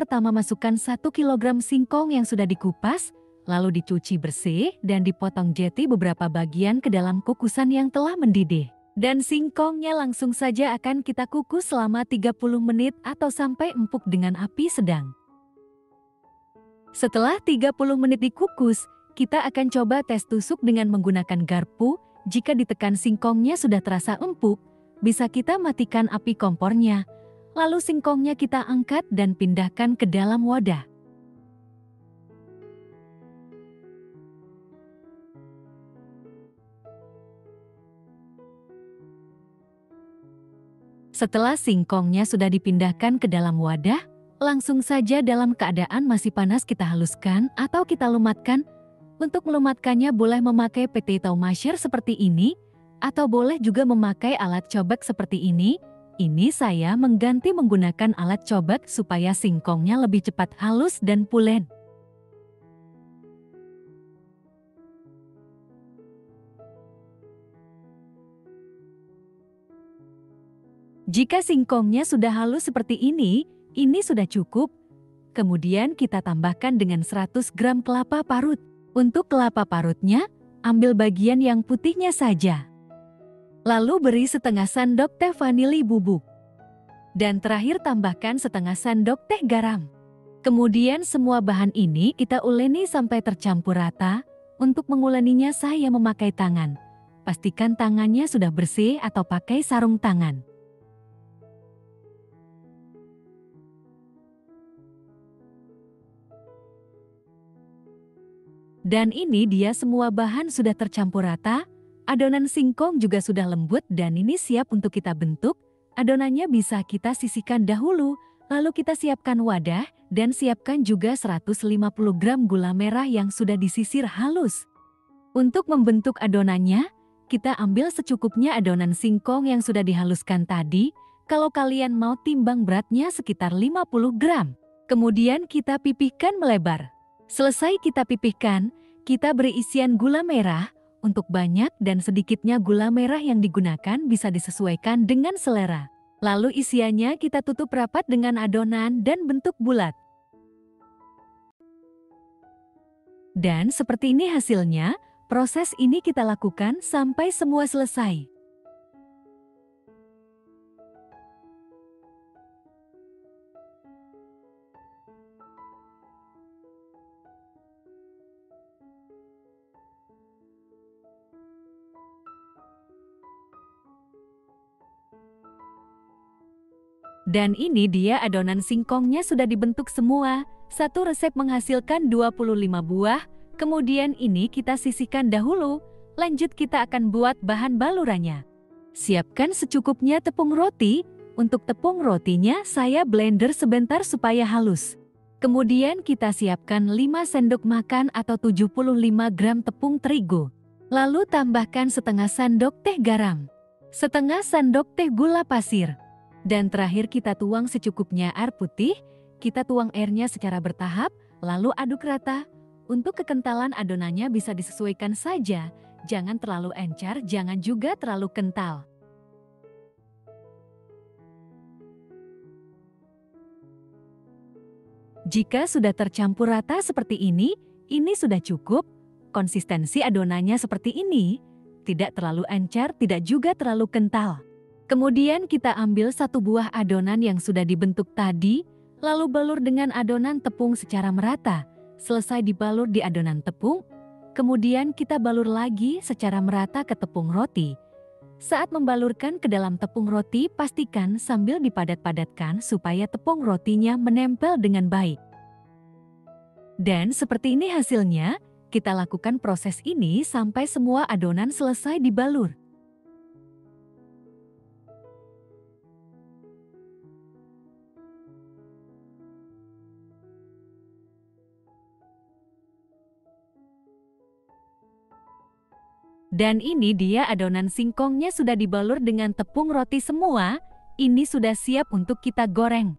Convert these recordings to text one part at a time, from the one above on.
pertama masukkan 1 kilogram singkong yang sudah dikupas, lalu dicuci bersih dan dipotong jeti beberapa bagian ke dalam kukusan yang telah mendidih. Dan singkongnya langsung saja akan kita kukus selama 30 menit atau sampai empuk dengan api sedang. Setelah 30 menit dikukus, kita akan coba tes tusuk dengan menggunakan garpu. Jika ditekan singkongnya sudah terasa empuk, bisa kita matikan api kompornya. Lalu singkongnya kita angkat dan pindahkan ke dalam wadah. Setelah singkongnya sudah dipindahkan ke dalam wadah, langsung saja dalam keadaan masih panas kita haluskan atau kita lumatkan. Untuk melumatkannya boleh memakai potato masher seperti ini, atau boleh juga memakai alat cobek seperti ini. Ini saya mengganti menggunakan alat cobek supaya singkongnya lebih cepat halus dan pulen. Jika singkongnya sudah halus seperti ini sudah cukup. Kemudian kita tambahkan dengan 100 gram kelapa parut. Untuk kelapa parutnya, ambil bagian yang putihnya saja. Lalu beri setengah sendok teh vanili bubuk. Dan terakhir tambahkan setengah sendok teh garam. Kemudian semua bahan ini kita uleni sampai tercampur rata. Untuk menguleninya saya memakai tangan. Pastikan tangannya sudah bersih atau pakai sarung tangan. Dan ini dia semua bahan sudah tercampur rata, adonan singkong juga sudah lembut dan ini siap untuk kita bentuk. Adonannya bisa kita sisihkan dahulu, lalu kita siapkan wadah dan siapkan juga 150 gram gula merah yang sudah disisir halus. Untuk membentuk adonannya, kita ambil secukupnya adonan singkong yang sudah dihaluskan tadi. Kalau kalian mau timbang beratnya sekitar 50 gram. Kemudian kita pipihkan melebar. Selesai kita pipihkan, kita beri isian gula merah. Untuk banyak dan sedikitnya gula merah yang digunakan bisa disesuaikan dengan selera. Lalu isiannya kita tutup rapat dengan adonan dan bentuk bulat. Dan seperti ini hasilnya, proses ini kita lakukan sampai semua selesai. Dan ini dia adonan singkongnya sudah dibentuk semua. Satu resep menghasilkan 25 buah. Kemudian ini kita sisihkan dahulu. Lanjut kita akan buat bahan balurannya. Siapkan secukupnya tepung roti. Untuk tepung rotinya saya blender sebentar supaya halus. Kemudian kita siapkan 5 sendok makan atau 75 gram tepung terigu. Lalu tambahkan setengah sendok teh garam. Setengah sendok teh gula pasir. Dan terakhir kita tuang secukupnya air putih, kita tuang airnya secara bertahap, lalu aduk rata. Untuk kekentalan adonannya bisa disesuaikan saja, jangan terlalu encer, jangan juga terlalu kental. Jika sudah tercampur rata seperti ini sudah cukup. Konsistensi adonannya seperti ini, tidak terlalu encer, tidak juga terlalu kental. Kemudian kita ambil satu buah adonan yang sudah dibentuk tadi, lalu balur dengan adonan tepung secara merata. Selesai dibalur di adonan tepung, kemudian kita balur lagi secara merata ke tepung roti. Saat membalurkan ke dalam tepung roti, pastikan sambil dipadat-padatkan supaya tepung rotinya menempel dengan baik. Dan seperti ini hasilnya, kita lakukan proses ini sampai semua adonan selesai dibalur. Dan ini dia adonan singkongnya sudah dibalur dengan tepung roti semua, ini sudah siap untuk kita goreng.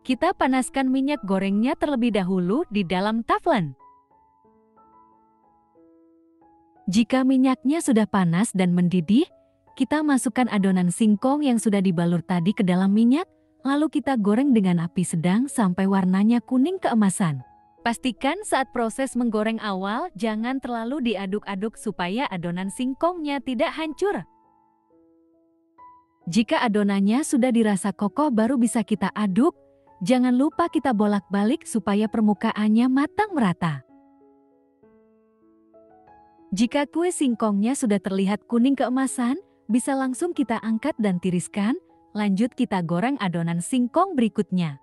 Kita panaskan minyak gorengnya terlebih dahulu di dalam teflon. Jika minyaknya sudah panas dan mendidih, kita masukkan adonan singkong yang sudah dibalur tadi ke dalam minyak, Lalu kita goreng dengan api sedang sampai warnanya kuning keemasan. Pastikan saat proses menggoreng awal, jangan terlalu diaduk-aduk supaya adonan singkongnya tidak hancur. Jika adonannya sudah dirasa kokoh baru bisa kita aduk. Jangan lupa kita bolak-balik supaya permukaannya matang merata. Jika kue singkongnya sudah terlihat kuning keemasan, bisa langsung kita angkat dan tiriskan. Lanjut kita goreng adonan singkong berikutnya.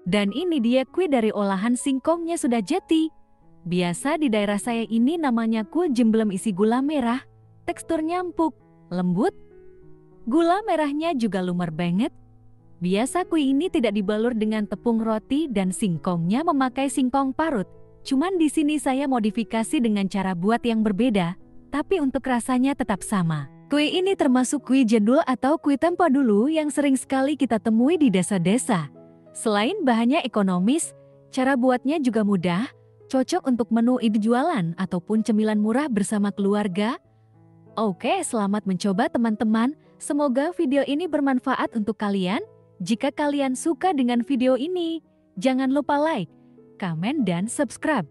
Dan ini dia kue dari olahan singkongnya sudah jadi. Biasa di daerah saya ini namanya kue jemblem isi gula merah. Teksturnya empuk, lembut. Gula merahnya juga lumer banget. Biasa kue ini tidak dibalur dengan tepung roti dan singkongnya memakai singkong parut. Cuman di sini saya modifikasi dengan cara buat yang berbeda, tapi untuk rasanya tetap sama. Kue ini termasuk kue jadul atau kue tempo dulu yang sering sekali kita temui di desa-desa. Selain bahannya ekonomis, cara buatnya juga mudah, cocok untuk menu ide jualan ataupun cemilan murah bersama keluarga. Oke, selamat mencoba teman-teman. Semoga video ini bermanfaat untuk kalian. Jika kalian suka dengan video ini, jangan lupa like, komen, dan subscribe.